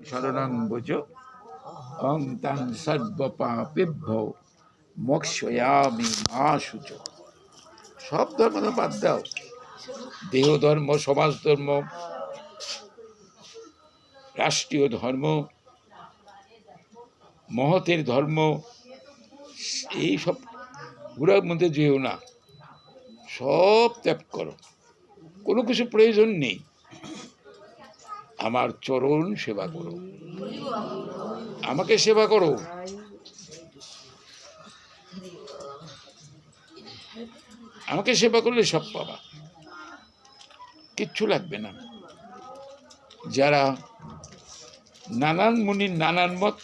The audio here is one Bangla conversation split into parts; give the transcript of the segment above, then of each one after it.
শরণং ভুজ অং তাং সর্বপাপেভ্যো মোক্ষয়ামি মা শুচ। সব ধর্ম বাদ দাও, দেহ ধর্ম, সমাজ ধর্ম, রাষ্ট্রীয় ধর্ম, মহতের ধর্ম, এই সব ঘুরার মধ্যে যেও না, সব ত্যাগ করো, কোনো কিছু প্রয়োজন নেই, আমার চরণ সেবা করো, আমাকে সেবা করো। আমাকে সেবা করলে সব পাবা, কিচ্ছু লাগবে না। যারা নানান মুনির নানান মত,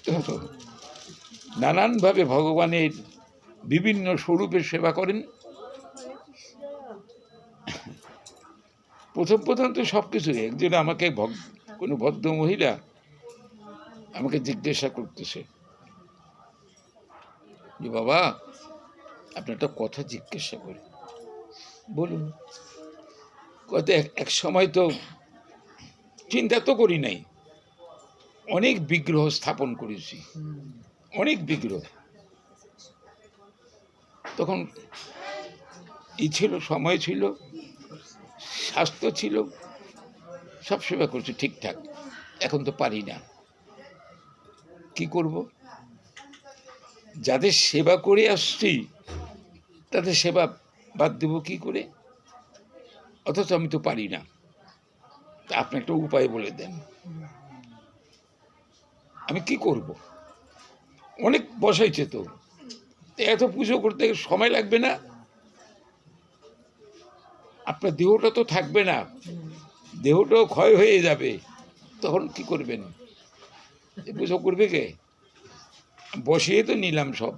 নানানভাবে ভগবানের বিভিন্ন স্বরূপের সেবা করেন, প্রথম তো সব কিছু। একজন আমাকে কোনো ভদ্র মহিলা আমাকে জিজ্ঞাসা করতেছে যে বাবা, আপনি একটা কথা জিজ্ঞাসা করি। বলুন। কত এক সময় তো চিন্তা তো করি নাই, অনেক বিগ্রহ স্থাপন করেছি, অনেক বিগ্রহ। তখন ছিল, সময় ছিল, স্বাস্থ্য ছিল, সব সেবা করছি ঠিকঠাক। এখন তো পারি না, কি করব? যাদের সেবা করে আসছি তাদের সেবা বাদ দেব কি করে? অথচ আমি তো পারি না। তা আপনি একটা উপায় বলে দেন, আমি কি করব? অনেক বসাইছে তো, এত পুজো করতে সময় লাগবে না? আপনার দেহটা তো থাকবে না, দেহটাও ক্ষয় হয়ে যাবে, তখন কি করবেন? পুজো করবে কে? বসিয়ে তো নিলাম, সব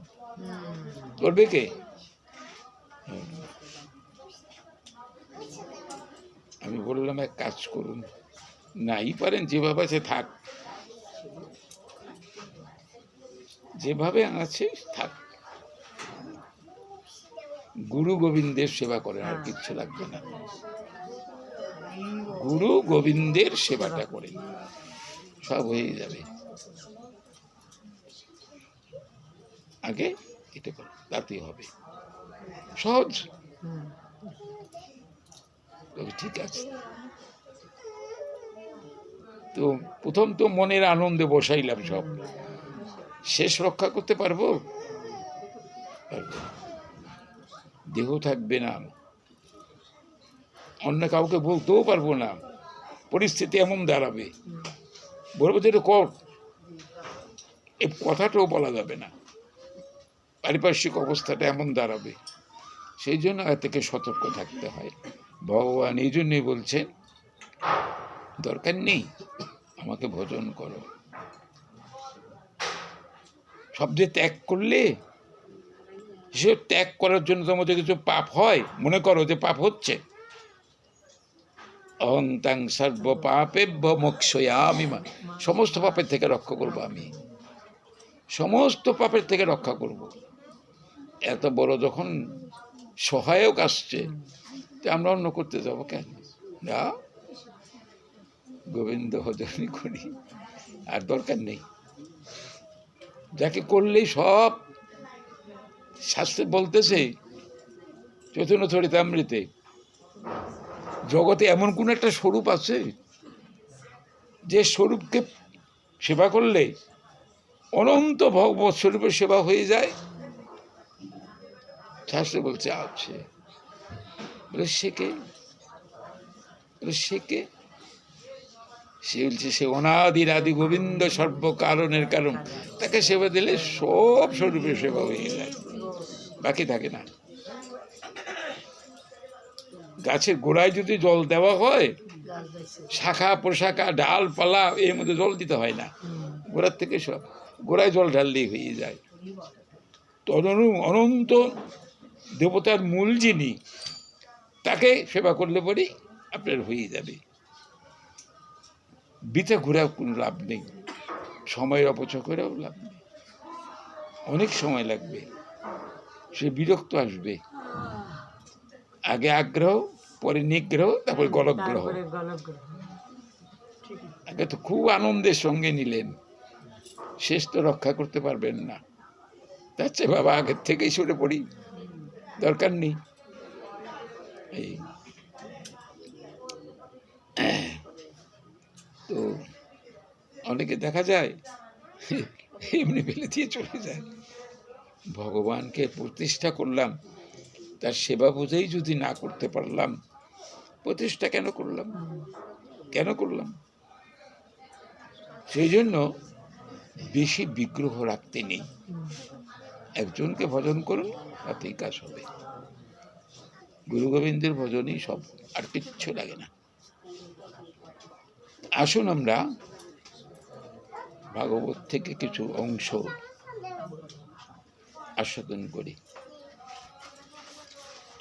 করবে কে? আমি বললাম এক কাজ করুন, নাই পারেন যেভাবে আছে থাক, যেভাবে আছে থাক, গুরু গোবিন্দের সেবা করেন, আর কিচ্ছু লাগবে না। গুরু গোবিন্দের সেবাটা করেন, সব হয়ে যাবে। আগে এটা করো, তাতেই হবে, সহজ। ঠিক আছে। তো প্রথম তো মনের আনন্দে বসাইলাম সব, শেষ রক্ষা করতে পারবো? দেহ থাকবে না, অন্য কাউকে বলতেও পারবো না, পরিস্থিতি এমন দাঁড়াবে, বলবো যে কর, এই কথাটাও বলা যাবে না, পারিপার্শ্বিক অবস্থাটা এমন দাঁড়াবে। সেই জন্য এর থেকে সতর্ক থাকতে হয়। ভগবান এই জন্যই বলছেন, দরকার নেই, আমাকে ভজন করো। শব্দে ত্যাগ করলে, সে ত্যাগ করার জন্য তোমাদের কিছু পাপ হয়, মনে করো যে পাপ হচ্ছে, অহং তাং সর্ব পাপেভ্য মোক্ষয়ামি মা, সমস্ত পাপের থেকে রক্ষা করবো আমি, সমস্ত পাপের থেকে রক্ষা করব। এত বড় যখন সহায়ক আসছে, তো আমরা অন্য করতে যাবো কেন? না, গোবিন্দ ভজনই করি, আর দরকার নেই। যাকে করলেই সব, শাস্ত্রে বলতেছে চৈতন্য চরিতামৃতে, জগতে এমন কোন একটা স্বরূপ আছে যে স্বরূপকে সেবা করলে অনন্ত ভগবৎ স্বরূপের সেবা হয়ে যায়? শাস্ত্রে বলছে আছে। বলে সে কে? বলে সে কে? সে বলছে সে অনাদির আদি গোবিন্দ, সর্বকারণের কারণ। তাকে সেবা দিলে সব স্বরূপের সেবা হয়ে যায়, বাকি থাকে না। গাছের গোড়ায় যদি জল দেওয়া হয়, শাখা প্রশাখা ডালপালা এর মধ্যে জল দিতে হয় না, গোড়ার থেকে সব গোড়ায় জল ঢাললেই হয়ে যায়। তদনু অনন্ত দেবতার মূল যিনি, তাকে সেবা করলে পরে আপনার হয়ে যাবে। বৃথা ঘোরার কোনো লাভ নেই, সময়ের অপচয় করেও লাভ নেই, অনেক সময় লাগবে, সে বিরক্ত আসবে। আগে আগ্রহ, পরে নিগ্রহ, তারপরে গলগ্রহ। আগে তো খুব আনন্দের সঙ্গে নিলেন, শেষ তো রক্ষা করতে পারবেন না, তার চেয়ে বাবা আগের থেকেই সরে পড়ি, দরকার নেই। এই তো অনেকে দেখা যায় এমনি ফেলে দিয়ে চলে যায়। ভগবানকে প্রতিষ্ঠা করলাম, তার সেবা বুঝেই যদি না করতে পারলাম, প্রতিষ্ঠা কেন করলাম, কেন করলাম? সেই জন্য বেশি বিগ্রহ রাখতে নেই, একজনকে ভজন করুন, তাতেই কাজ হবে। গুরু গোবিন্দের ভজনই সব, আর কিচ্ছু লাগে না। আসুন আমরা ভাগবত থেকে কিছু অংশ আস্বাদন করি।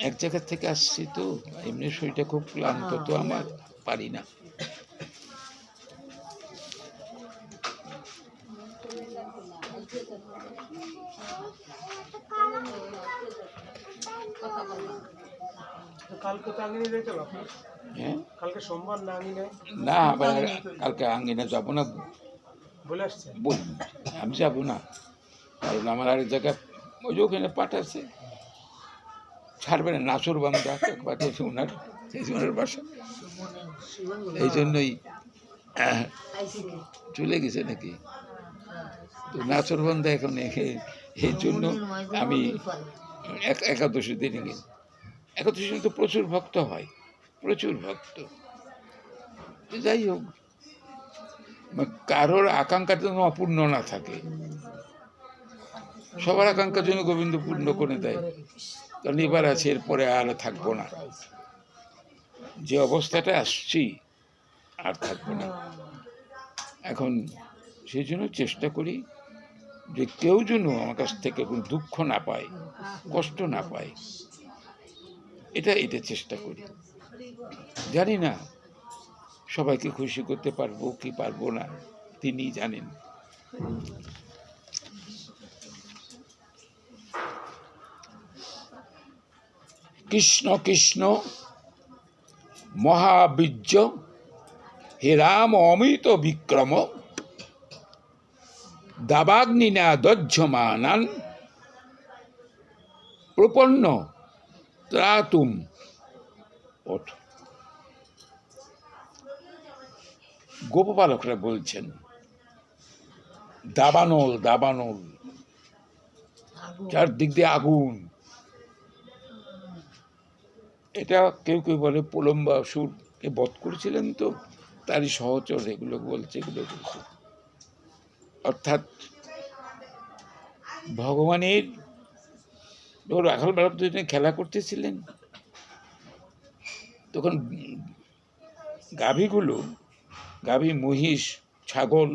এক জায়গা থেকে আসছি তো, এমনি শরীরটা খুব ক্লান্ত, তো আমার পারি না। হ্যাঁ, না আবার কালকে আঙ্গিনা যাবো না, আমি যাবো না, কারণ আমার আরেক জায়গায় ওই যে ওখানে পাঠ আছে, ছাড়বে না, নাচুর বান্দা ওনার, ওনার বাসা, এই জন্যই চলে গেছে নাকি, তো নাচুর বান্দা এখন, এই জন্য আমি একাদশী দিনে গেছি। একাদশী তো প্রচুর ভক্ত হয়, প্রচুর ভক্ত। যাই হোক, কারোর আকাঙ্ক্ষা যেন অপূর্ণ না থাকে, সবার আকাঙ্ক্ষা যেন গোবিন্দ পূর্ণ করে দেয়। কারণ এবার আছে, এরপরে আর থাকবো না, যে অবস্থাটা আসছি আর থাকবো না। এখন সেই জন্য চেষ্টা করি যে কেউ যেন আমার কাছ থেকে কোনো দুঃখ না পায়, কষ্ট না পায়, এটা চেষ্টা করি। জানি না সবাইকে খুশি করতে পারবো কি পারবো না, তিনি জানেন। কৃষ্ণ কৃষ্ণ মহাবীর্য, হে রাম অমিত বিক্রম, দাবাগ্নিনা দহ্যমানান, প্রপন্ন ত্রাতুম ওঠ। গোপপালকরা বলছেন দাবানল দাবানল, চারদিক দিয়ে আগুন। এটা কেউ কেউ বলে প্রলম্বাসুরকে বধ করেছিলেন, তো তারই সহচর এগুলো বলছে, এগুলো বলছে। অর্থাৎ ভগবানের রাখাল বালক দুজনে খেলা করতেছিলেন, তখন গাভী, মহিষ, ছাগল,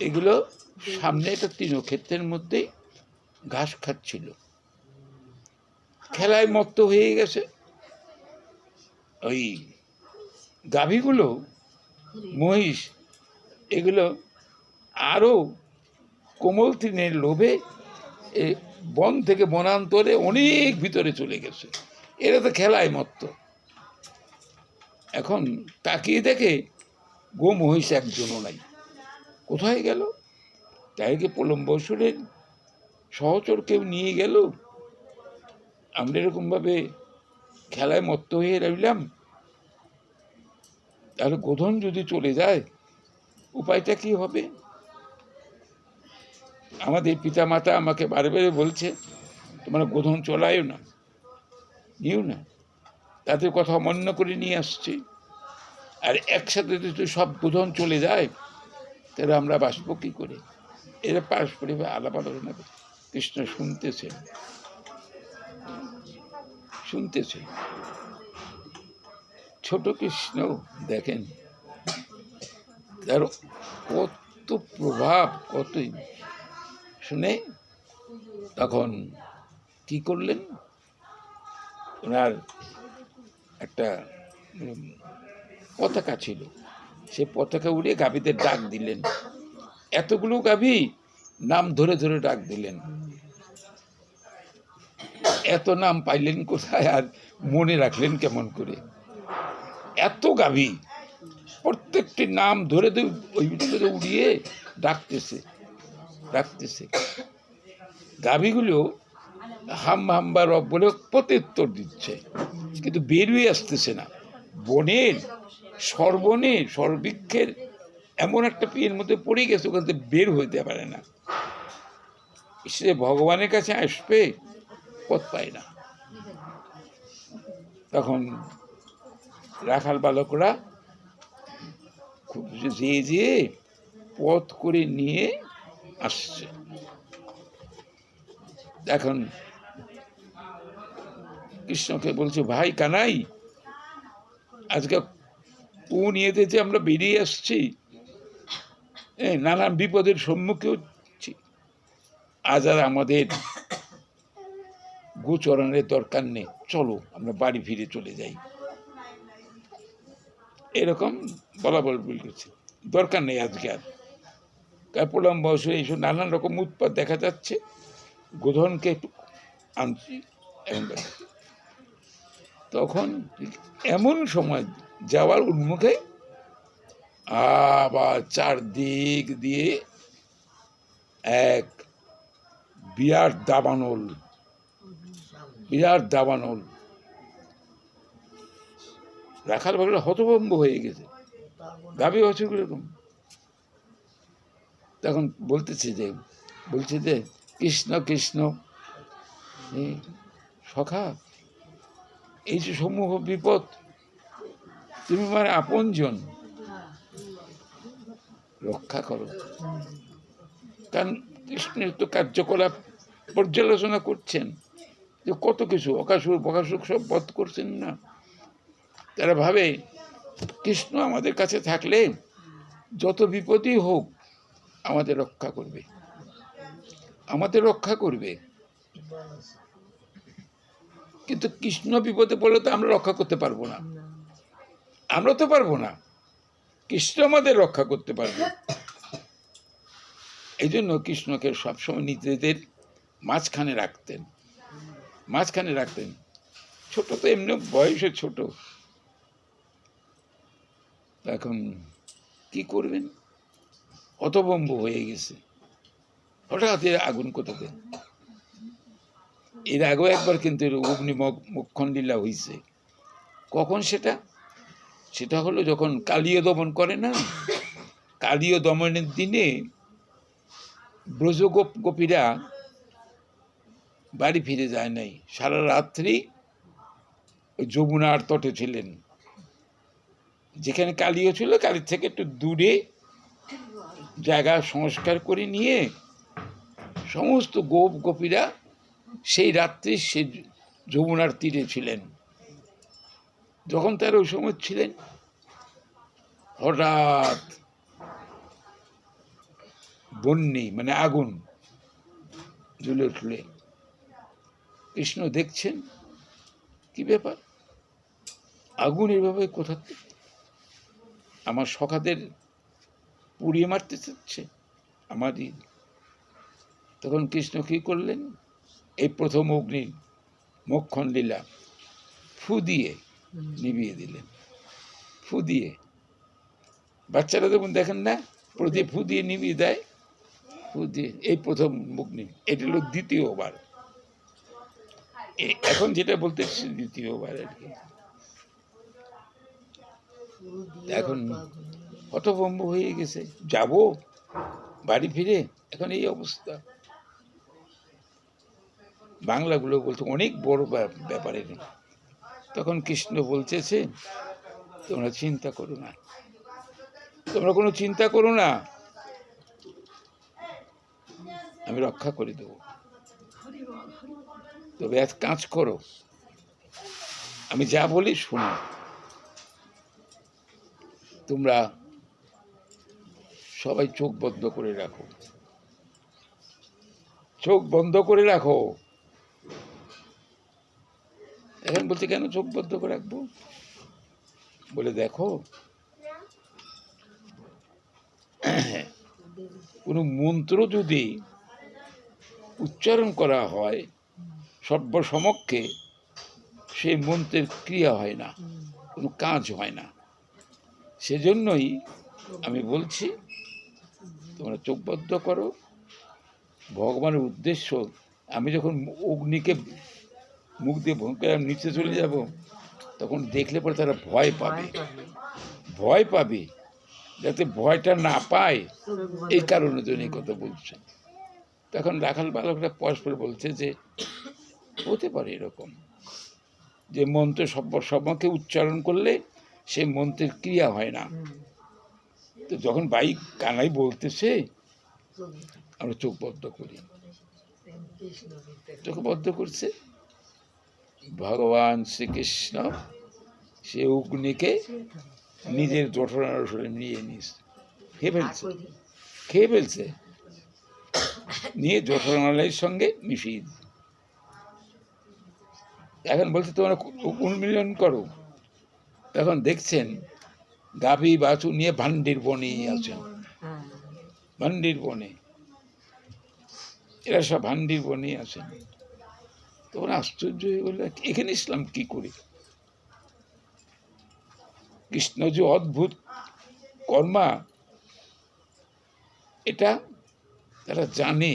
এগুলো সামনে একটা তৃণক্ষেত্রের মধ্যে ঘাস খাচ্ছিল, খেলায় মত্ত হয়ে গেছে। ওই গাভীগুলো, মহিষ, এগুলো আরো কোমল তৃণের লোভে বন থেকে বনান্তরে অনেক ভিতরে চলে গেছে, এরা তো খেলায় মত্ত। এখন তাকিয়ে দেখে গো মহিষ একজনও নাই, কোথায় গেল? তাই কি প্রলম্বাসুরের সহচর কেউ নিয়ে গেল? আমরা এরকমভাবে খেলায় মত্ত হয়ে রইলাম, তাহলে গোধন যদি চলে যায় উপায়টা কি হবে? আমাদের পিতামাতা আমাকে বারে বারে বলছে, তোমরা গোধন চলায়ও না, নিও না, তাদের কথা অমান্য করে নিয়ে আসছে। আর একসাথে যদি সব গোধন চলে যায়, তাহলে আমরা বাঁচব কি করে? এরা পারস্পরিক আলাপ আলোচনা করে কৃষ্ণ শুনতেছে। ছোট কৃষ্ণ দেখেন তার কত প্রভাব, কতই শুনে তখন কি করলেন, ওনার একটা পতাকা ছিল, সে পতাকা উড়িয়ে গাভীদের ডাক দিলেন। এতগুলো গাভী নাম ধরে ধরে ডাক দিলেন। এত নাম পাইলেন কোথায়, আর মনে রাখলেন কেমন করে? এত গাভী প্রত্যেকটি নাম ধরে ধরে ওই ভিতরে উড়িয়ে ডাকতেছে। গাভীগুলো হাম্বা রব বলে প্রত্যুত্তর দিচ্ছে, কিন্তু বেরিয়ে আসতেছে না। বনের সর্ববৃক্ষের এমন একটা পিয়ের মধ্যে পড়ে গেছে, ওখান থেকে বের হইতে পারে না। সে ভগবানের কাছে আসবে, পথ পায় না। তখন রাখাল বালকরা খুব যে পথ করে নিয়ে আসছে। এখন কৃষ্ণকে বলছে, ভাই কানাই, আজকে কোন ইয়েতে যে আমরা বেরিয়ে আসছি, নানান বিপদের সম্মুখে হচ্ছি, আজ আর আমাদের গোচরণের দরকার নেই, চলো আমরা বাড়ি ফিরে চলে যাই। এরকম বলা বলছে, দরকার নেই আজকে আর। প্রলম বয়সে এইসব নানান রকম উৎপাত দেখা যাচ্ছে, গোধনকে একটু আনছি। তখন এমন সময় যাওয়ার উন্মুখে আবার চারদিক দিয়ে এক বিরাট দাবানল, রাখাল বাঘরা হতভম্ব হয়ে গেছে, গাভী হচ্ছে এরকম। তখন বলছে যে কৃষ্ণ কৃষ্ণ, সখা, এই যে সমূহ বিপদ, তুমি মানে আপনজন, রক্ষা করো। কারণ কৃষ্ণের তো কার্যকলাপ পর্যালোচনা করছেন, যে কত কিছু অকাসুর বকাসুর সব বধ করছেন না। তারা ভাবে কৃষ্ণ আমাদের কাছে থাকলে যত বিপদই হোক আমাদের রক্ষা করবে। কিন্তু কৃষ্ণ বিপদে পড়লে তো আমরা রক্ষা করতে পারবো না, কৃষ্ণ আমাদের রক্ষা করতে পারবে। এই জন্য কৃষ্ণকে সবসময় নিজেদের মাঝখানে রাখতেন। ছোট তো এমনি বয়সে ছোট, এখন কি করবেন, হতভম্ব হয়ে গেছে। হঠাৎ আগুন কোথাতে, এর আগেও একবার কিন্তু অগ্নি মোক্ষণ লীলা হয়েছে। কখন সেটা হলো যখন কালীয় দমন করে না, কালীয় দমনের দিনে ব্রজগোপীরা বাড়ি ফিরে যায় নাই, সারা রাত্রি যমুনার তটে ছিলেন। যেখানে কালীয় ছিল, কালীর থেকে একটু দূরে জায়গা সংস্কার করে নিয়ে সমস্ত গোপীরা সেই রাত্রি সে যমুনার তীরে ছিলেন। যখন তারা ওই সময় ছিলেন, হঠাৎ বন্যি মানে আগুন জ্বলে উঠলে কৃষ্ণ দেখছেন, কি ব্যাপার, আগুন এভাবে কোথা, আমার সখাদের পুড়িয়ে মারতে চাচ্ছে আমারই। তখন কৃষ্ণ কি করলেন, এই প্রথম অগ্নি মোক্ষণ লীলা ফু দিয়ে নিভিয়ে দিলেন। ফু দিয়ে, বাচ্চারা যখন দেখেন না প্রদীপ ফু দিয়ে নিভিয়ে দেয়, ফু দিয়ে, এই প্রথম অগ্নি। এটা হলো দ্বিতীয়বার, এখন যেটা বলতেছি দ্বিতীয়বার আর কি। এখন হতভম্ব হয়ে গেছে, যাব বাড়ি ফিরে, এখন এই অবস্থা। বাংলাগুলো বলছে অনেক বড় ব্যাপারে। তখন কৃষ্ণ বলতেছে, তোমরা কোনো চিন্তা করো না, আমি রক্ষা করে দেব। তবে এক কাজ করো, আমি যা বলি শোনো। তোমরা সবাই চোখ বন্ধ করে রাখো। এখন বলছে, কেন চোখ বন্ধ করে রাখবো? বলে, দেখো, কোনো মন্ত্র যদি উচ্চারণ করা হয় সর্বসমক্ষে, সেই মন্ত্রের ক্রিয়া হয় না, কোনো কাজ হয় না। সেজন্যই আমি বলছি তোমরা চোখ বদ্ধ করো। ভগবানের উদ্দেশ্য, আমি যখন অগ্নিকে মুখ দিয়ে ভূমিকা নিচে চলে যাব, তখন দেখলে পরে তারা ভয় পাবে, ভয় পাবে, যাতে ভয়টা না পায় এই কারণের জন্য এই কথা বলছে। তখন রাখাল বালকরা পরস্পর বলছে যে হতে পারে এরকম যে মন্ত্র সবাইকে উচ্চারণ করলে সে মন্ত্রের ক্রিয়া হয় না। তো যখন বাইক কানাই বলতেছে আমরা চোখ বদ্ধ করি, চোখ বদ্ধ করছে। ভগবান শ্রীকৃষ্ণ সে অগ্নিকে নিজের জঠরানসরে নিয়ে খেয়ে ফেলছে, নিয়ে জঠরানলের সঙ্গে মিশিয়ে। এখন বলছে তোমরা উন্মিলন করো। তখন দেখছেন গাভী বাছু নিয়ে ভান্ডির বনে আছেন, ভান্ডির বনে, এরা সব ভান্ডির বনে আছেন। তখন আশ্চর্য হয়ে বলল এখানে ইসলাম কি করে? কৃষ্ণ যে অদ্ভুত কর্মা এটা তারা জানে,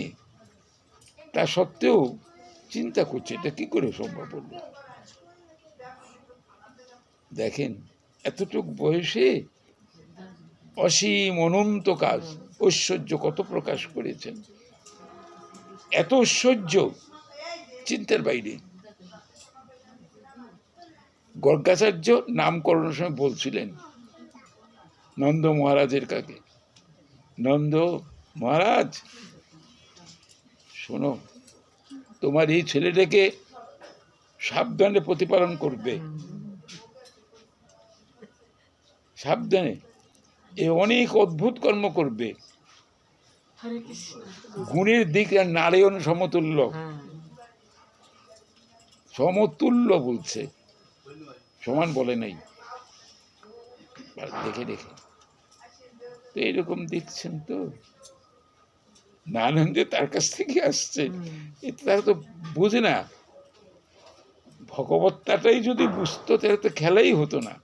তা সত্ত্বেও চিন্তা করছে এটা কি করে সম্ভব হলো। দেখেন এতটুকু বয়সে অসীম অনন্ত কাজ ঐশ্বর্য কত প্রকাশ করেছেন, এত ঐশ্বর্য চিন্তার বাইরে। গর্গাচার্য নামকরণের সময় বলছিলেন নন্দ মহারাজের কাছে, নন্দ মহারাজ শোনো, তোমার এই ছেলেটাকে সাবধানে প্রতিপালন করবে, সাবধানে, এ অনেক অদ্ভুত কর্ম করবে, গুণের দিক নারায়ণ সমতুল্য, সমতুল্য বলছে, সমান বলে নাই, দেখে দেখে তো এইরকম দেখছেন। তো নারায়ণ যে তার কাছ থেকে আসছে তারা তো বুঝে না। ভগবত্তাটাই যদি বুঝতো তাহলে তো খেলাই হতো না,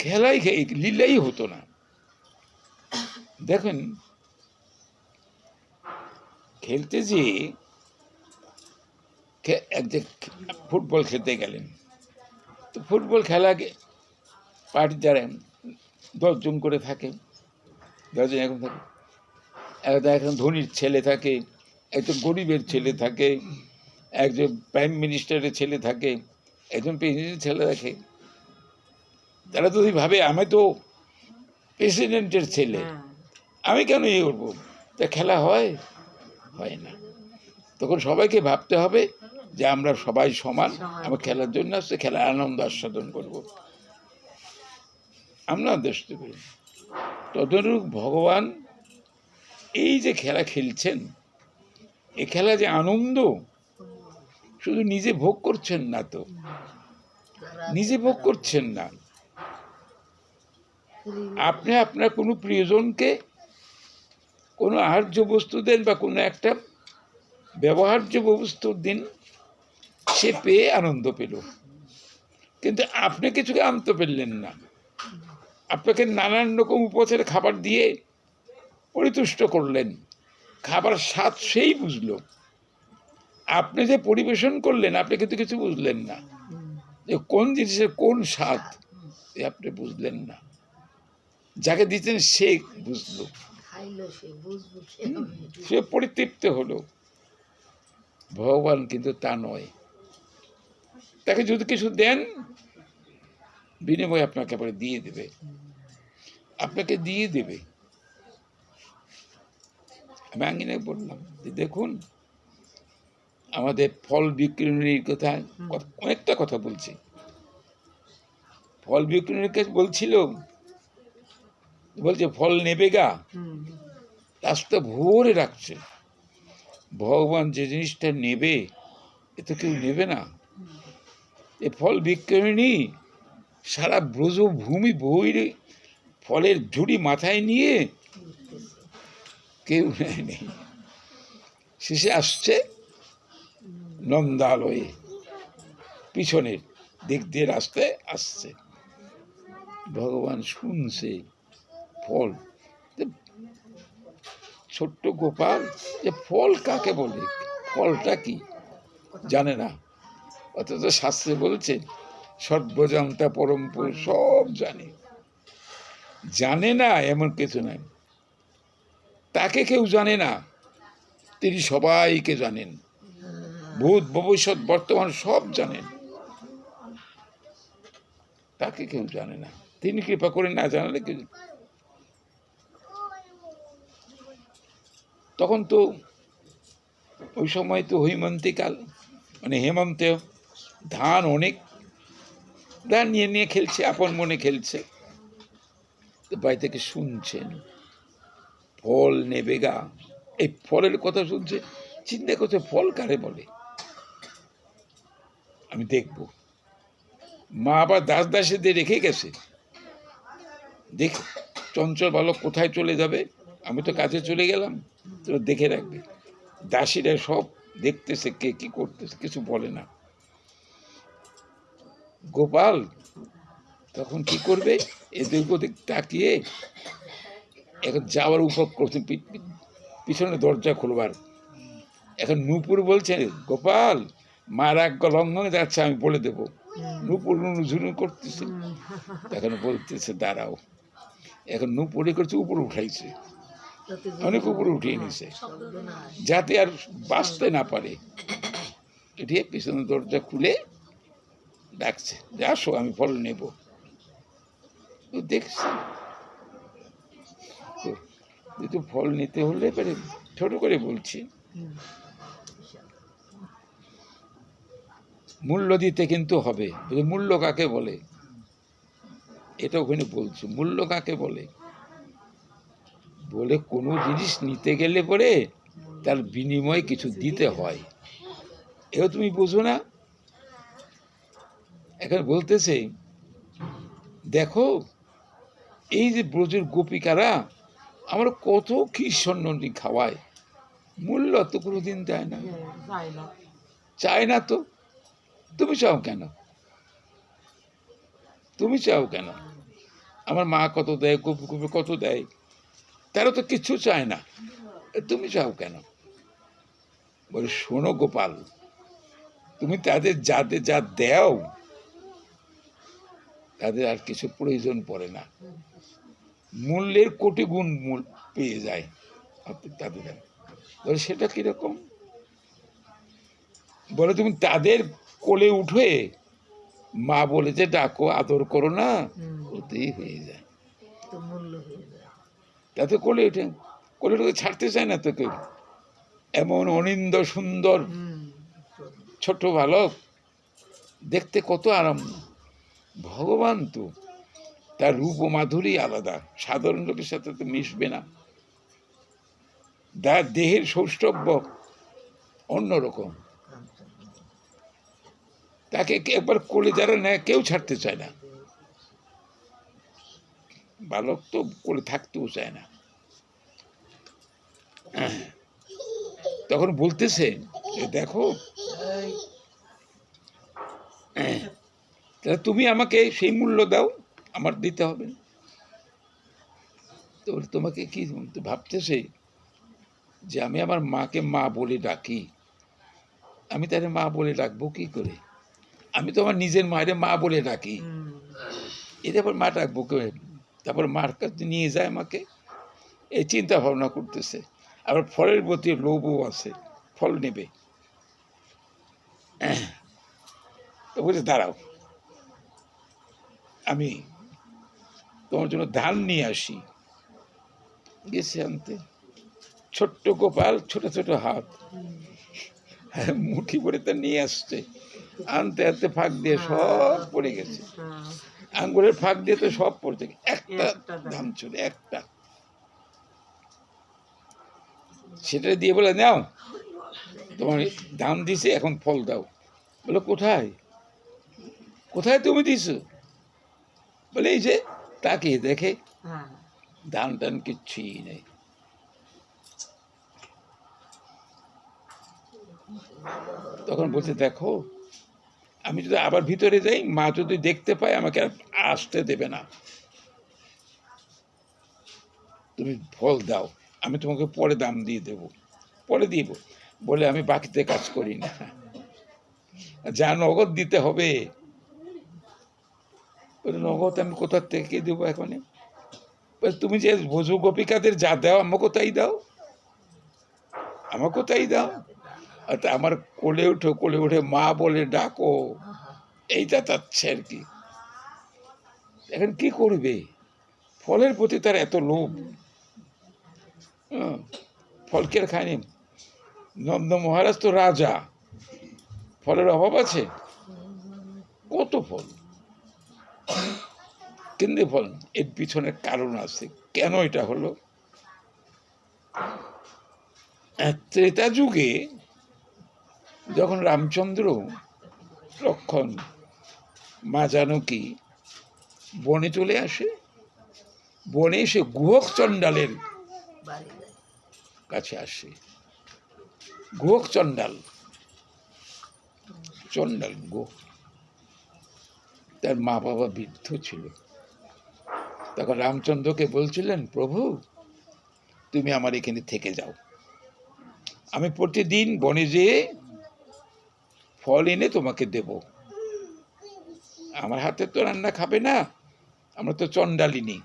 খেলাই লীলাই হতো না। দেখেন খেলতে যে ফুটবল খেলতে গেলেন, তো ফুটবল খেলাকে পার্টি যারা 10 জন করে থাকে, 10 জন এখন থাকে, একজন ধনীর ছেলে থাকে, একজন গরিবের ছেলে থাকে, একজন প্রাইম মিনিস্টারের ছেলে থাকে, একজন প্রেসিডেন্টের ছেলে থাকে। তারা যদি ভাবে আমি তো প্রেসিডেন্টের ছেলে, আমি কেন ইয়ে করবো, তা খেলা হয় না। তখন সবাইকে ভাবতে হবে যে আমরা সবাই সমান, আমরা খেলার জন্য আসছে, খেলার আনন্দ আস্বাদন করব, আমরা দেখতে পারি। তদনুরূপ ভগবান এই যে খেলা খেলছেন, এ খেলা যে আনন্দ, শুধু নিজে ভোগ করছেন না, তো নিজে ভোগ করছেন না, আপনি আপনার কোনো প্রিয়জনকে কোনো আহার্য বস্তু দেন বা কোনো একটা ব্যবহার্য বস্তু দিন, সে পেয়ে আনন্দ পেল, কিন্তু আপনি কিছুকে আনতে পারলেন না। আপনাকে নানান রকম উপচারে খাবার দিয়ে পরিতুষ্ট করলেন, খাবার স্বাদ সেই বুঝলো, আপনি যে পরিবেশন করলেন আপনি কিন্তু কিছু বুঝলেন না, যে কোন জিনিসের কোন স্বাদ আপনি বুঝলেন না, যাকে দিচ্ছেন সে বুঝলো, সে পরিতৃপ্ত হলো। ভগবান কিন্তু তা নয়, তাকে যদি কিছু দেন বিনিময়ে আপনাকে আবার দিয়ে দেবে, আপনাকে দিয়ে দেবে। আমি আঙ্গিনায় বললাম যে দেখুন আমাদের ফল বিক্রয়ণীর কথা অনেকটা কথা বলছি, ফল বিক্রয়ণীর কাছে বলছিল, বলছে ফল নেবে গা, রাস্তা ভরে রাখছে। ভগবান যে জিনিসটা নেবে এ তো কেউ নেবে না। এ ফল বিক্রয়ণী সারা ব্রজভূমি বইরে ফলের ঝুড়ি মাথায় নিয়ে কেউ নেয়নি, শেষে আসছে নন্দালয়ে, পিছনের দিক দিয়ে রাস্তায় আসছে। ভগবান শুনছে ফল। ছোট্ট গোপাল যে ফল কাকে বলে, ফলটা কি জানে না, অথচ শাস্ত্রে বলছে সর্বজান্তা পরম পুরুষ, সব জানে। জানে না এমন কিছু নাই, তাকে কেউ জানে না, তিনি সবাইকে জানেন, ভূত ভবিষ্যৎ বর্তমান সব জানেন, তাকে কেউ জানে না, তিনি কৃপা করে না জানালে কেউ। তখন তো ওই সময় তো হৈমন্তীকাল, মানে হেমন্তে, ধান অনেক, ধান নিয়ে নিয়ে খেলছে, আপন মনে খেলছে। তো বাড়ি থেকে শুনছেন ফল নেবে গা, এই ফলের কথা শুনছে, চিন্তা করছে ফল কারে বলে, আমি দেখব। মা আবার দাস দাসীদের রেখে গেছে, দেখ চঞ্চল বালক কোথায় চলে যাবে, আমি তো কাজে চলে গেলাম, তো দেখে রাখবে। দাসীরা সব দেখতেছে কে কি করতেছে, কিছু বলে না। গোপাল তখন কি করবে, এদিক ওদিক তাকিয়ে এখন যাওয়ার উপর করছে, পিছনে দরজা খুলবার। এখন নূপুর বলছে গোপাল মার আজ্ঞা লঙ্ঘন যাচ্ছে, আমি বলে দেবো। নূপুর নুঝুনু করতেছে, এখন বলতেছে দাঁড়াও। এখন নূপুরে করছে উপরে উঠাইছে, অনেক উপরে উঠিয়ে নিছে, যাতে আর বাঁচতে না পারে। উঠিয়ে পিছনে দরজা খুলে ডাকছে যে আসো, আমি ফল নেব। দেখছি তো ফল নিতে হলে পরে ছোট করে বলছি, মূল্য দিতে কিন্তু হবে। মূল্য কাকে বলে এটা ওখানে বলছে, মূল্য কাকে বলে, বলে কোনো জিনিস নিতে গেলে পরে তার বিনিময়ে কিছু দিতে হয়, এও তুমি বুঝো না। এখন বলতেছে দেখো এই যে ব্রজের গোপিকারা আমার কত কি স্বর্ণনি খাওয়ায়, মূল্য তো কোনোদিন দেয় না, চায় না তো, তুমি চাও কেন, তুমি চাও কেন? আমার মা কত দেয়, গোপী গোপী কত দেয়, তারা তো কিচ্ছু চায় না, তুমি চাও কেন? বলে শোনো গোপাল, তুমি তাদের যাদের যা দেও তাদের আর কিছু প্রয়োজন পড়ে না, মূল্যের কোটি গুণ মূল পেয়ে যায় তাদের। বলে সেটা কিরকম? বলে তুমি তাদের কোলে উঠে মা বলে যে ডাকো, আদর করো না, ওতেই হয়ে যায়, তাতে কোলে উঠে, কোলে উঠে ছাড়তে চায় না তো কেউ। এমন অনিন্দ সুন্দর ছোট বালক, দেখতে কত আরাম। ভগবান তো তার রূপ ও মাধুরী আলাদা, সাধারণ লোকের সাথে তো মিশবে না, তার দেহের সৌষ্ঠব্য অন্যরকম, তাকে একবার কোলে যারা নেয় কেউ ছাড়তে চায় না, বালক তো কোলে থাকতেও চায় না। তখন বলতেছে দেখো তাহলে তুমি আমাকে সেই মূল্য দাও, আমার দিতে হবে। তো তোমাকে কি ভাবতেছে যে আমি আমার মাকে মা বলে ডাকি, আমি তাহলে মা বলে ডাকবো কি করে? আমি তো আমার নিজের মায়ের মা বলে ডাকি, এটা আবার মা ডাকবো কে? তারপর মার কাছে নিয়ে যায় আমাকে, এই চিন্তা ভাবনা করতেছে। আবার ফলের প্রতি লোভও আছে, ফল নেবে। তো বলছে দাঁড়াও, আমি তোমার জন্য ধান নিয়ে আসি। গেছে আনতে, ছোট্ট গোপাল, ছোট ছোট হাত, মুঠি করে তা নিয়ে আসছে, আনতে আনতে ফাঁক দিয়ে সব পড়ে গেছে, আঙ্গুলের ফাঁক দিয়ে তো সব পড়ছে, একটা ধান ছিল, একটা। সেটা দিয়ে বলে নাও, তোমার ধান দিছে, এখন ফল দাও। বলে কোথায়, কোথায় তুমি দিছো? বলে এই যে, তাকিয়ে দেখে ধান টান কিচ্ছুই নেই। তখন বলছে দেখো, আমি যদি আবার ভিতরে যাই, মা যদি দেখতে পায় আমাকে আর আসতে দেবে না, তুমি ফল দাও, আমি তোমাকে পরে দাম দিয়ে দেব, পরে দিব। বলে আমি বাকিতে কাজ করি না, যা নগদ দিতে হবে। নগদ আমি কোথার থেকে দেবো এখন? তুমি যে বধূ গোপিকাদের যা দাও আমাকে তাই দাও, আমাকে তাই দাও। আমার কোলে উঠে মা বলে ডাকো, এইটা চাচ্ছে আর কি। এখন কি করবে? ফলের প্রতি তার এত লোভ। ফল কে খায়নি? নন্দ মহারাজ তো রাজা, ফলের অভাব আছে? কত ফল, কিন্তু ফল। এর পিছনে কারণ আছে, কেন এটা হলো। ত্রেতা যুগে যখন রামচন্দ্র, লক্ষণ, মা জানকী বনে চলে আসে, বনে এসে গুহক চণ্ডালের কাছে আসে। গুহক চণ্ডাল, গুহ, তার মা বাবা বৃদ্ধ ছিল। তখন রামচন্দ্রকে বলছিলেন, প্রভু তুমি আমার এখানে থেকে যাও, আমি প্রতিদিন বনে যেয়ে ফল এনে তোমাকে দেব। আমার হাতে তো রান্না খাবে না, আমরা তো চণ্ডালিনী,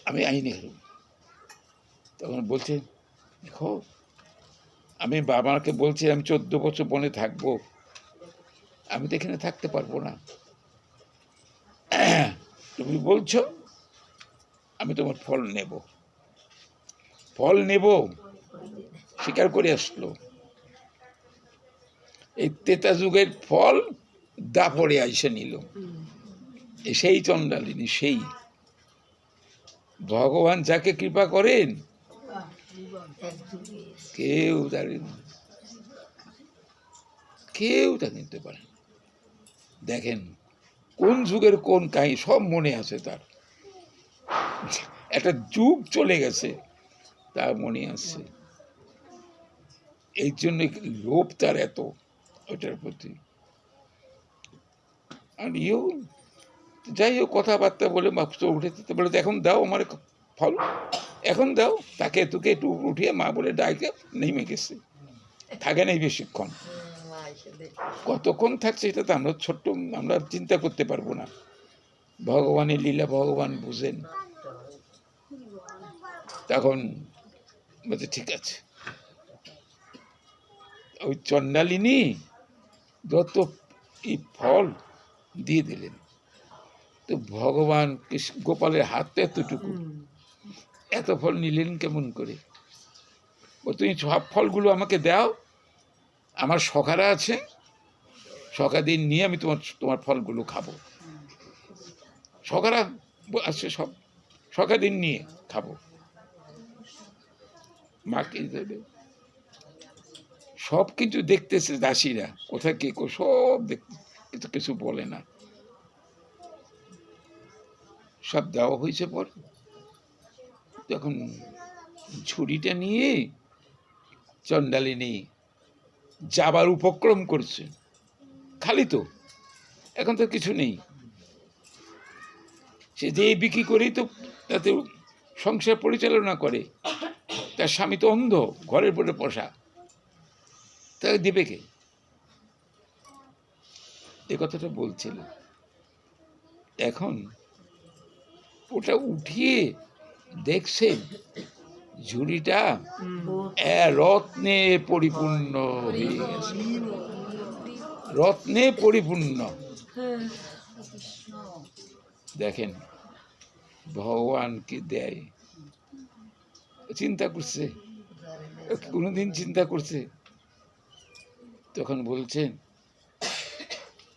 আমি আইনে। তখন বলছে, দেখো আমি বাবাকে বলছি আমি 14 বছর বনে থাকবো, আমি তো এখানে থাকতে পারবো না। তুমি বলছো, আমি তোমার ফল নেব, স্বীকার করে আসলো। এই ত্রেতা যুগের ফল দাপরে আইসে নিল। সেই চণ্ডালিনী, সেই ভগবান যাকে কৃপা করেন কেউ তা নিতে পারে। দেখেন কোন যুগের কোন কাহিনী সব মনে আছে তার। একটা যুগ চলে গেছে, তার মনে আছে। এই জন্য লোভ তার এত ওটার প্রতি। আর যাই হোক কথাবার্তা বলে উঠে বলে, এখন দাও আমার ফল, এখন দাও। তাকে তোকে একটু উঠিয়ে মা বলে ডাকে নেমে গেছে, থাকে নাই বেশিক্ষণ। কতক্ষণ থাকছে এটা তো আমরা চিন্তা করতে পারবো না। ভগবানের লীলা ভগবান বুঝেন। তখন বলছে ঠিক আছে। ওই চণ্ডালিনী যত এই ফল দিয়ে দিলেন। তো ভগবান গোপালের হাতটা এতটুকু, এত ফল নিলেন কেমন করে? তুমি সব ফলগুলো আমাকে দাও, আমার সখারা আছে, সখাদের নিয়ে আমি তোমার ফলগুলো খাবো। সখারা আছে, সব সখাদের নিয়ে খাবো। মাকে দেবে সব কিছু দেখতেছে দাসীরা, কোথায় কে সব দেখতে, কিন্তু কিছু বলে না। সব দেওয়া হয়েছে পর যখন ছুরিটা নিয়ে চণ্ডালিনী যাবার উপক্রম করছে, খালি তো, এখন তো কিছু নেই। সে যে বিক্রি করেই তো তাতে সংসার পরিচালনা করে। তার স্বামী তো অন্ধ, ঘরের পরে পোষা, তাকে দেবে কে? এ কথাটা বলছিল। এখন ওটা উঠিয়ে দেখছে ঝুড়িটা রত্নে পরিপূর্ণ হয়ে গেছে, রত্নে পরিপূর্ণ। দেখেন ভগবান কি দেয়। চিন্তা করছে, কোনোদিন চিন্তা করছে? তখন বলছেন,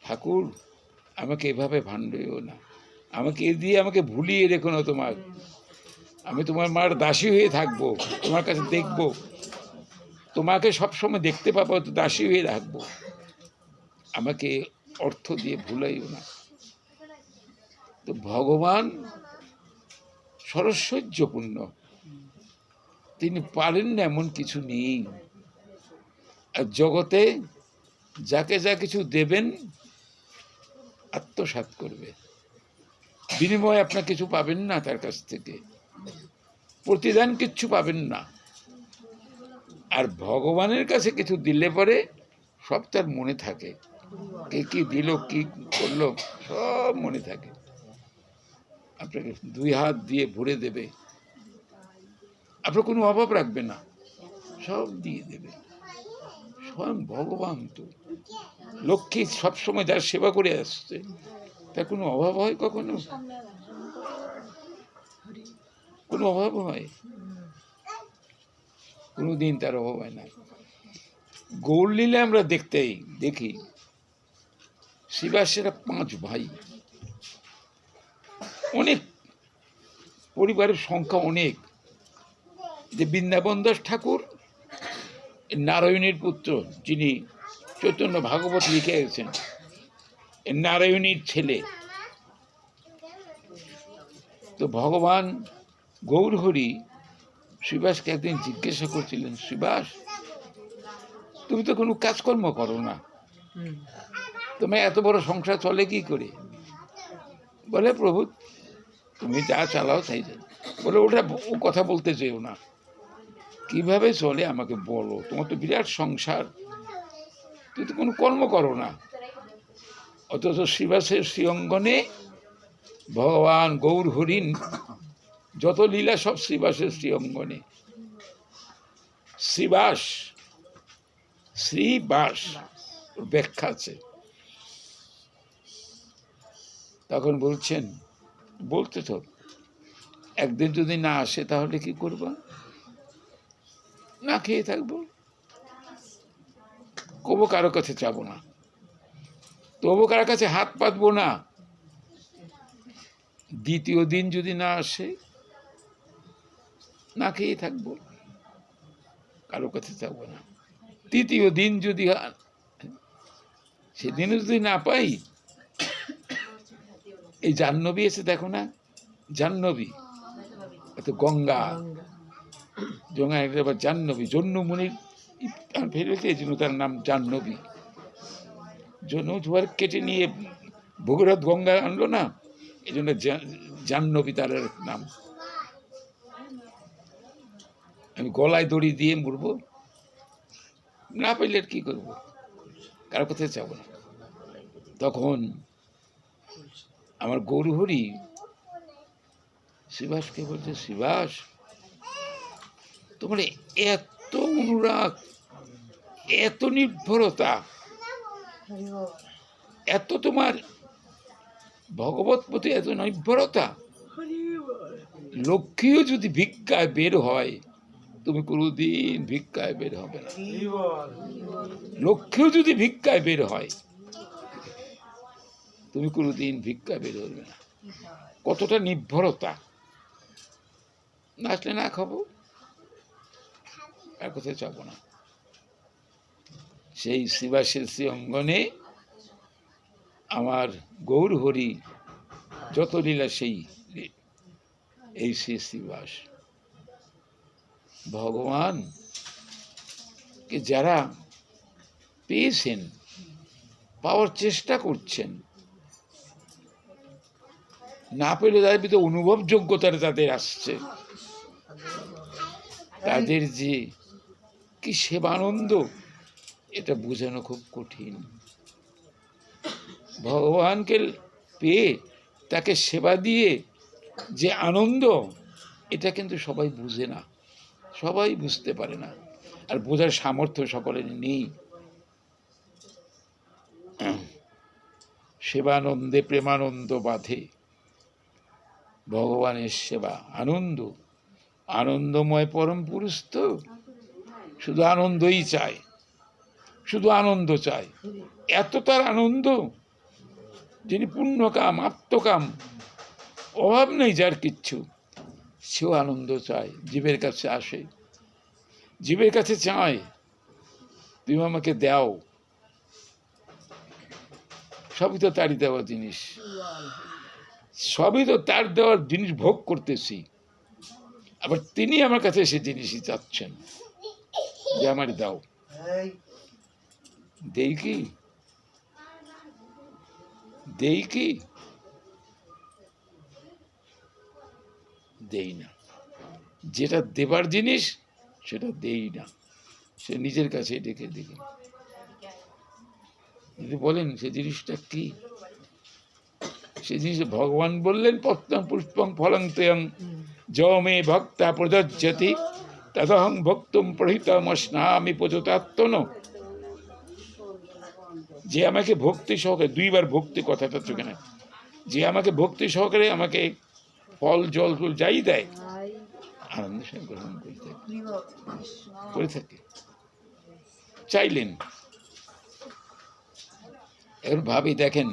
ঠাকুর আমাকে এভাবে ভান্ডইও না, আমাকে এ দিয়ে আমাকে ভুলিয়ে রেখো না তোমার। আমি তোমার মার দাসী হয়ে থাকবো, তোমার কাছে দেখবো, তোমাকে সবসময় দেখতে পাবো, তো দাসী হয়ে রাখবো, আমাকে অর্থ দিয়ে ভুলাইও না। তো ভগবান সরস্বৈর্যপূর্ণ, তিনি পারেন না এমন কিছু নেই। আর জগতে যাকে যা কিছু দেবেন আত্মসাৎ করবে, বিনিময়ে আপনার কিছু পাবেন না তার কাছ থেকে। প্রতিদান কিচ্ছু পাবেন না। আর ভগবানের কাছে কিছু দিলে পরে সব তার মনে থাকে, কে কি দিল, কি করলো, সব মনে থাকে। আপনাকে 2 হাত দিয়ে ভরে দেবে, আপনার কোনো অভাব রাখবে না, সব দিয়ে দেবে। স্বয়ং ভগবান তো। লক্ষ্মী সবসময় যার সেবা করে আসছে, তার কোনো অভাব হয় কখনো? কোনো অভাব হয়? কোনোদিন তার অভাব হয় না। গৌরলীলা আমরা দেখি শিবাসেরা 5 ভাই, অনেক পরিবারের সংখ্যা অনেক। যে বৃন্দাবন দাস ঠাকুর নারায়ণীর পুত্র, যিনি চৈতন্য ভাগবত লিখে গেছেন, নারায়ণীর ছেলে। তো ভগবান গৌরহরি শিবাসকে একদিন জিজ্ঞাসা করছিলেন, শিবাস, তুমি তো কোনো কাজকর্ম করো না, তোমার এত বড় সংসার চলে কি করে? বলে, প্রভু তুমি যা চালাও তাই যাই। বলে, ওটা ও কথা বলতে চেয়েও না, কিভাবে চলে আমাকে বলো, তোমার তো বিরাট সংসার, তুই তো কোনো কর্ম করো না। অথচ শিবাসের শ্রীঅঙ্গনে ভগবান গৌর হরিণ যত লীলা সব শ্রীবাসের শ্রীঅঙ্গনে। শ্রীবাস, শ্রীবাস ব্যাখ্যা আছে। তখন বলছেন, বলতে তো একদিন যদি না আসে তাহলে কি করবা? না খেয়ে থাকবো, কবো কারো কাছে যাবো না, তবু কারো কাছে হাত পাতবো না। দ্বিতীয় দিন যদি না আসে, না খেয়ে থাকবো, কারো কাছে যাবো না। তৃতীয় দিন যদি সেদিনও যদি না পাই, এই জাহ্নবী এসে দেখো না, জাহ্নবী গঙ্গা, জাহ্নবী, জন্মমুনির ফেরেছে, এই জন্য তার নাম জাহ্নবী। জনু জোয়ার কেটে নিয়ে ভগীরথ গঙ্গা আনলো না, এই জন্য জাহ্নবী তার নাম। আমি গলায় দড়ি দিয়ে মরবো, না পাইলে আর কি করবো, কারো কোথায় যাবো না। তখন আমার গৌরহরি শিবাসকে বলছে, শিবাস, তোমার এত অনুরাগ, এত নির্ভরতা, এত তোমার ভগবত প্রতি এত নির্ভরতা, লক্ষ্মীও যদি ভিক্ষায় বের হয়, তুমি কোনোদিন ভিক্ষায় বের হবে না। লক্ষ্মীও যদি ভিক্ষায় বের হয়, তুমি কোনোদিন ভিক্ষায় বের হবে না। কতটা নির্ভরতা। না আসলে না খাবো, আর কোথায় যাবো না। সেই শিবাসের শ্রী অঙ্গনে আমার গৌরহরি যত লীলা, সেই এই শ্রী শিবাস। ভগবানকে যারা পেয়েছেন, পাওয়ার চেষ্টা করছেন, না পেলে তাদের ভিতরে অনুভব যোগ্যতার তাদের আসছে, তাদের যে কি সেবানন্দ, এটা বোঝানো খুব কঠিন। ভগবানকে পেয়ে তাকে সেবা দিয়ে যে আনন্দ, এটা কিন্তু সবাই বুঝে না, সবাই বুঝতে পারে না, আর বোঝার সামর্থ্য সকলের নেই। সেবানন্দে প্রেমানন্দ বাঁধে, ভগবানের সেবা আনন্দ, আনন্দময় পরম পুরুষ তো শুধু আনন্দই চায়, শুধু আনন্দ চায়। এত তার আনন্দ, যিনি পুণ্যকাম, আত্মকাম, অভাব নেই যার কিচ্ছু, সেও আনন্দ চায়, জীবের কাছে আসে, জীবের কাছে চায়, তুমি আমাকে দাও। সবই তো তারই দেওয়া জিনিস, সবই তো তার দেওয়ার জিনিস ভোগ করতেছি, আবার তিনি আমার কাছে সে জিনিসই চাচ্ছেন যে আমার দাও। দেই কি? দেই কি? দেই না। যেটা দেবার জিনিস সেটা দেই না, সে নিজের কাছে ডেকে দেখে যদি বলেন সে জিনিসটা কি, সে জিনিস ভগবান বললেন পত্তং পুষ্পং ফলং তেয়ং যমে ভক্তা প্রদজ্জতি তদহং ভক্তুম প্রহিতমস্নামি পতিতাত্মন। যে আমাকে ভক্তি সহকারে, দুইবার ভক্তি কথাটা সেখানে, যে আমাকে ভক্তি সহকারে আমাকে ফল জল যাই দেয় আনন্দের সঙ্গে গ্রহণ করে থাকে। চাইলেন এখন ভাবি দেখেন,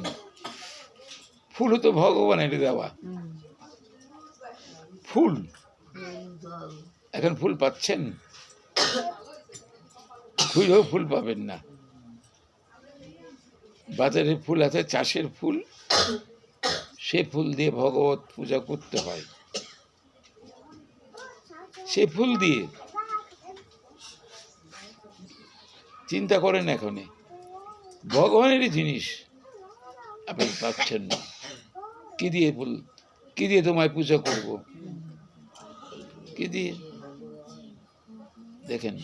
ফুলও তো ভগবানের দেওয়া ফুল, এখন ফুল পাচ্ছেন? খুঁজেও ফুল পাবেন না। বাজারে ফুল আছে, চাষের ফুল, সে ফুল দিয়ে ভগবত পূজা করতে হয়। সে ফুল দিয়ে চিন্তা করেন, এখনই ভগবানেরই জিনিস আপনি পাচ্ছেন না। কি দিয়ে ফুল, কি দিয়ে তোমায় পূজা করব, কি দিয়ে? দেখেন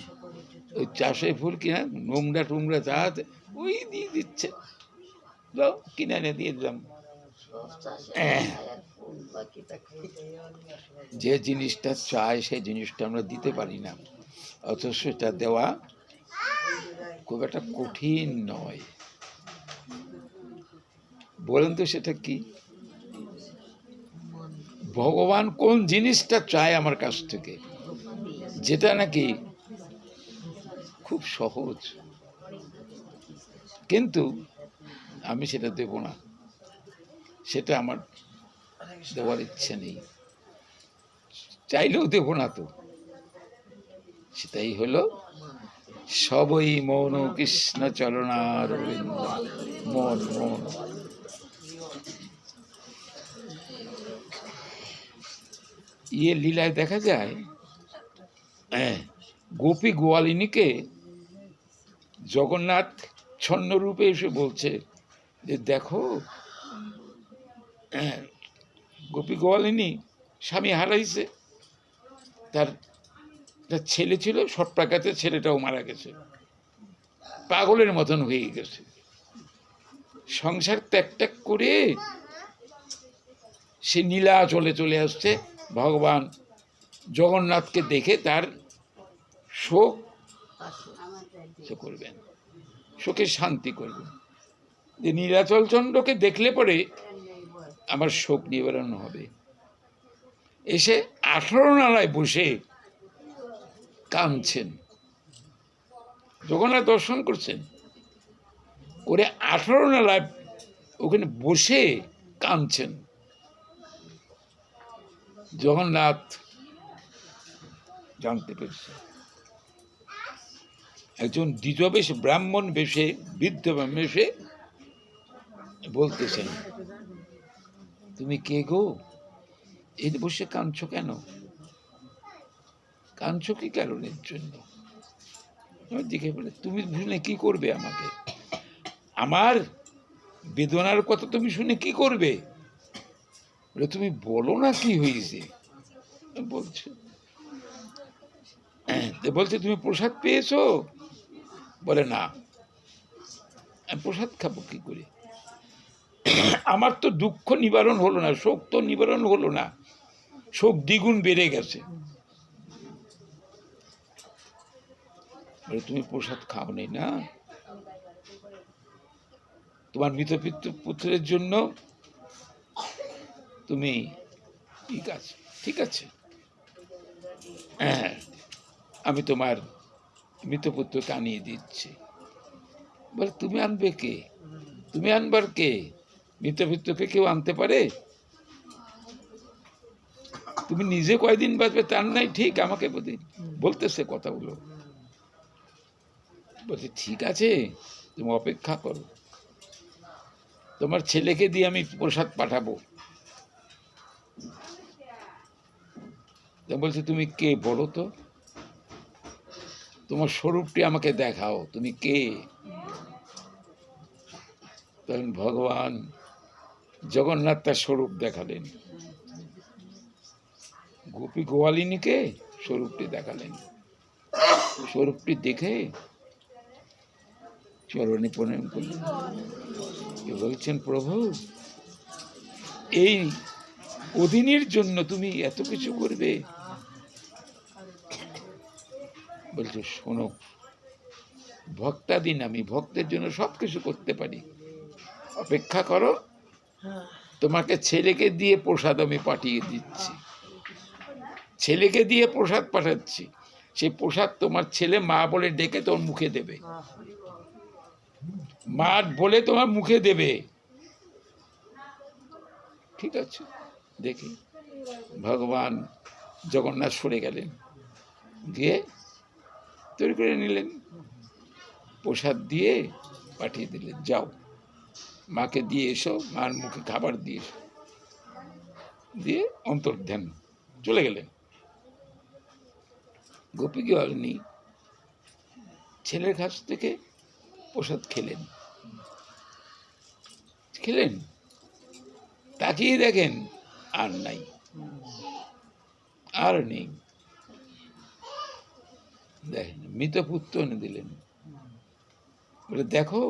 ওই চাষের ফুল কিনা নোংরা টুংরা যা আছে ওই দিয়ে দিচ্ছে, কিনে এনে দিয়ে দিলাম। যে জিনিসটা চাই সেই জিনিসটা আমরা দিতে পারি না, অথচ সেটা দেওয়া খুব একটা কঠিন নয়। বলেন তো সেটা কি? ভগবান কোন জিনিসটা চায় আমার কাছ থেকে, যেটা নাকি খুব সহজ, কিন্তু আমি সেটা দেব না, সেটা আমার দেওয়ার ইচ্ছে নেই, চাইলেও দেব না। তো সেটাই হলো সবই মৌন কৃষ্ণ চরণার মন মন। লীলায় দেখা যায় গোপী গোয়ালিনীকে জগন্নাথ ছন্ন রূপে এসে বলছে যে দেখো, গোপী গোয়ালিনী স্বামী হারাইছে, তার ছেলে ছিল সটপাকাতে, ছেলেটাও মারা গেছে, পাগলের মতন হয়ে গেছে, সংসার ত্যাগ ত্যাগ করে সে নীলাচলে চলে আসছে। ভগবান জগন্নাথকে দেখে তার শোক করবেন, শোকে শান্তি করবেন, যে নীলাচল চন্দ্রকে দেখলে পরে আমার শোক নিবারণ হবে। এসে 18 নালায় বসে কাঁদছেন, জগন্নাথ দর্শন করছেন, করে 18 নালায় ওখানে বসে কাঁদছেন। জগন্নাথ জানতে পেরেছে, একজন দ্বিজবেশ ব্রাহ্মণ বেশে, বৃদ্ধ বেশে বলতেছেন, তুমি কে গো, এই বসে কাঁদছো কেন, কাঁদছো কি কারণের জন্য? দিকে বলে, তুমি শুনে কি করবে আমাকে, আমার বেদনার কথা তুমি শুনে কি করবে, তুমি বলো না কি হয়েছে। বলছে বলছে তুমি প্রসাদ পেয়েছো? বলে না, আমি প্রসাদ খাবো কি করে, আমার তো দুঃখ নিবারণ হলো না, শোক তো নিবারণ হলো না, শোক দ্বিগুণ বেড়ে গেছে। বলে তুমি প্রসাদ খাও নি না, তোমার মৃত পুত্রের জন্য তুমি ঠিক আছে, আমি তোমার মৃতপুত্রকে আনিয়ে দিচ্ছি। বলে তুমি আনবে কে, তুমি আনবার কে, মৃতপুত্রকে কেউ আনতে পারে? তুমি নিজে কয়দিন বাঁচবে তার নাই ঠিক, আমাকে বলতেছে কথাগুলো। বলছে ঠিক আছে, তুমি অপেক্ষা করো, তোমার ছেলেকে দিয়ে আমি প্রসাদ পাঠাবো। বলছে তুমি কে বলো তো, তোমার স্বরূপটি আমাকে দেখাও, তুমি কে? তখন ভগবান জগন্নাথ তার স্বরূপ দেখালেন। গোপী গোয়ালিনীকে স্বরূপটি দেখালেন। স্বরূপটি দেখে চরণে প্রণাম করলেন, বলছেন প্রভু এই অধীনের জন্য তুমি এত কিছু করবে? বলছে শোনো, ভক্তাধীন আমি, ভক্তের জন্য সবকিছু করতে পারি, অপেক্ষা করো, তোমাকে ছেলেকে দিয়ে প্রসাদ আমি পাঠিয়ে দিচ্ছি, ছেলেকে দিয়ে প্রসাদ পাঠাচ্ছি, সেই প্রসাদ তোমার ছেলে মা বলে ডেকে তোমার মুখে দেবে, মা বলে তোমার মুখে দেবে। ঠিক আছে, দেখি। ভগবান জগন্নাথ সরে গেলেন, গিয়ে তৈরি করে নিলেন, প্রসাদ দিয়ে পাঠিয়ে দিলেন, যাও মাকে দিয়ে এসো, মার মুখে খাবার দিয়ে এসো, দিয়ে অন্তর্ধান চলে গেলেন। গোপী কি হয়নি, ছেলের কাছ থেকে প্রসাদ খেলেন, তাকিয়ে দেখেন আর নাই, আর নেই। দেখেন মৃত পুত্র এনে দিলেন, বলে দেখো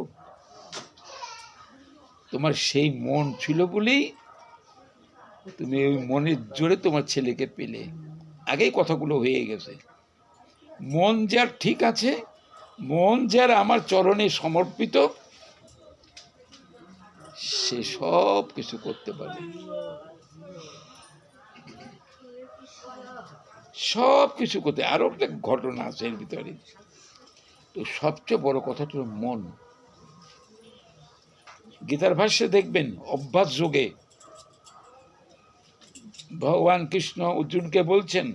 তোমার সেই মন ছিল বলেই তুমি ওই মনের জোরে তোমার ছেলেকে পেলে। আগেই কথাগুলো হয়ে গেছে। মন যার ঠিক আছে, মন যার আমার চরণে সমর্পিত, সে সব কিছু করতে পারে, সব কিছু করতে। আরো একটা ঘটনা আছে এর ভিতরে, তো সবচেয়ে বড় কথাটা হলো মন। গীতার ভাষ্যে দেখবেন, অভ্যাস যোগে ভগবান কৃষ্ণ অর্জুনকে বলছেন,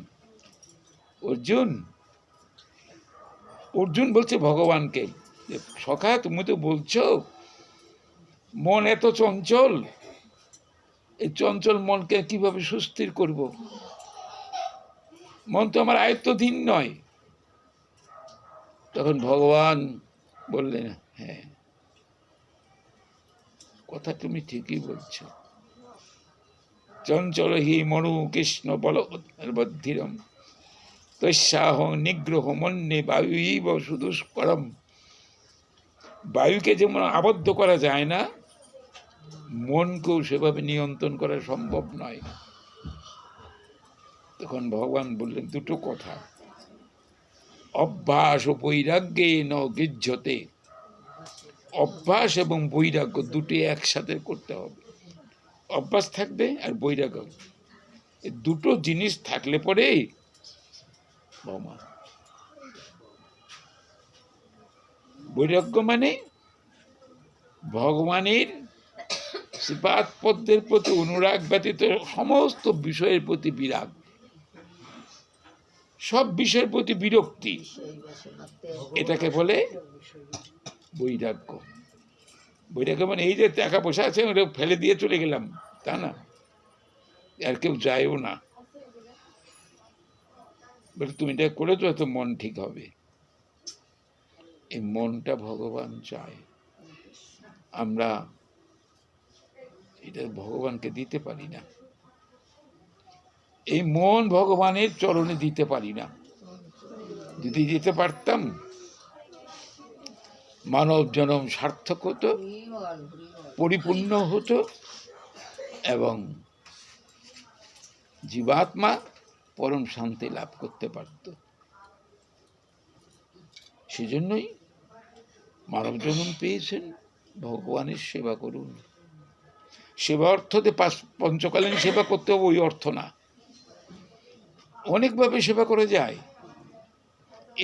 অর্জুন বলছে ভগবানকে, সখা তুমি তো বলছো মন এত চঞ্চল, এই চঞ্চল মনকে কিভাবে সুস্থির করব? মন তো আমার আয়ত্তাধীন নয়। তখন ভগবান বললেন, হ্যাঁ কথা তুমি ঠিকই বলছো, চঞ্চল হি মনু কৃষ্ণ বলবদ্ধিরম তস্যাহ নিগ্রহ মন্যে বায়ুইব সুদুষ্করম। বায়ুকে যেমন আবদ্ধ করা যায় না, মনকেও সেভাবে নিয়ন্ত্রণ করা সম্ভব নয়। তখন ভগবান বললেন দুটো কথা, অভ্যাস ও বৈরাগ্যে ন গৃহ্যতে। অভ্যাস এবং বৈরাগ্য দুটি একসাথে করতে হবে। অভ্যাস থাকবে আর বৈরাগ্য, এই দুটো জিনিস থাকলে পরে বৈরাগ্য মানে ভগবানের সিফাত পদ্মের প্রতি অনুরাগ ব্যতীত সমস্ত বিষয়ের প্রতি বিরাগ, সব বিষয়ের প্রতি বিরক্তি, এটাকে বলে বৈরাগ্য। বৈরাগ্য মানে এই যে টাকা পয়সা আছে ওটা ফেলে দিয়ে চলে গেলাম তা না, আর কেউ যায়ও না, বলে তুমি এটা করেছো তো মন ঠিক হবে। এই মনটা ভগবান চায়, আমরা এটা ভগবানকে দিতে পারি না। এই মন ভগবানের চরণে দিতে পারি না। যদি দিতে পারতাম, মানব জনম সার্থক হতো, পরিপূর্ণ হতো, এবং জীবাত্মা পরম শান্তি লাভ করতে পারত। সেজন্যই মানব জন্ম পেয়েছেন, ভগবানের সেবা করুন। সেবা অর্থতে পঞ্চকালীন সেবা করতে হবে ওই অর্থ না, অনেকভাবে সেবা করা যায়।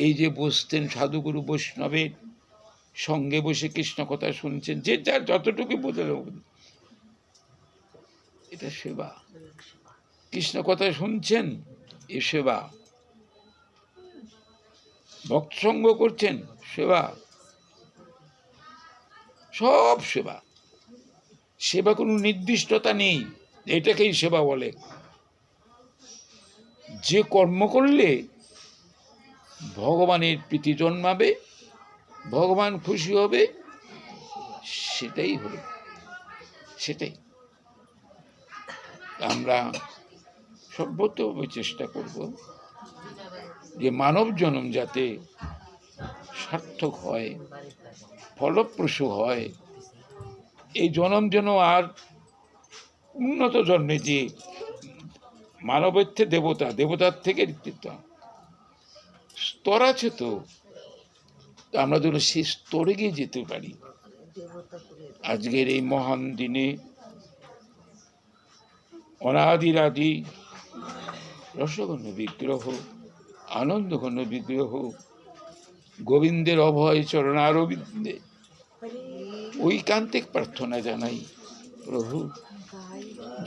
এই যে বসতেন সাধুগুরু বৈষ্ণবের সঙ্গে বসে কৃষ্ণ কথা শুনছেন, যে যার যতটুকু বোঝাল, এটা সেবা। কৃষ্ণ কথা শুনছেন, এ সেবা। ভক্ত সঙ্গ করছেন, সেবা। সব সেবা। সেবা কোনো নির্দিষ্টতা নেই, এটাকেই সেবা বলে। যে কর্ম করলে ভগবানের প্রীতি জন্মাবে, ভগবান খুশি হবে, সেটাই হলো, সেটাই। আমরা সর্বতভাবে চেষ্টা করব যে মানব জন্ম যাতে সার্থক হয়, ফলপ্রসূ হয়, এই জন্ম যেন আর উন্নত জন্মে যে মানবের থেকে দেবতা, দেবতার থেকে স্তর আছে তো, আমরা যেন সেই স্তরে গিয়ে যেতে পারি। আজকের এই মহান দিনে অনাদিরাদি রসঘন বিগ্রহ, আনন্দঘন বিগ্রহ, গোবিন্দের অভয় চরণারবিন্দে ঐকান্তিক প্রার্থনা জানাই, প্রভু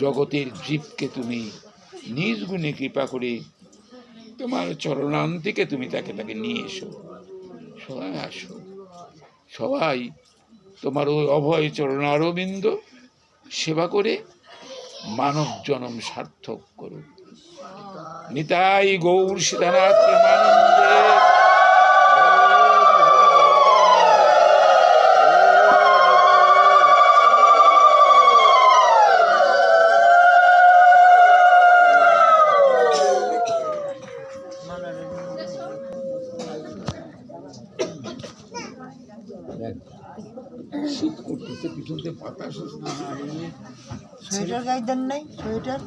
জগতের জীবকে তুমি নিজ গুণে কৃপা করে তোমার চরণান্তিকে তুমি তাকে নিয়ে এসো। সবাই আসো, সবাই তোমার ওই অভয় চরণারবিন্দ সেবা করে মানব জন্ম সার্থক করো। নিতাই গৌর সীতানাথ প্রেমানন্দে। শীত করতেছে, পিছন থেকে বাতাস। সোয়েটার গায়ে দেন নাই সোয়েটার?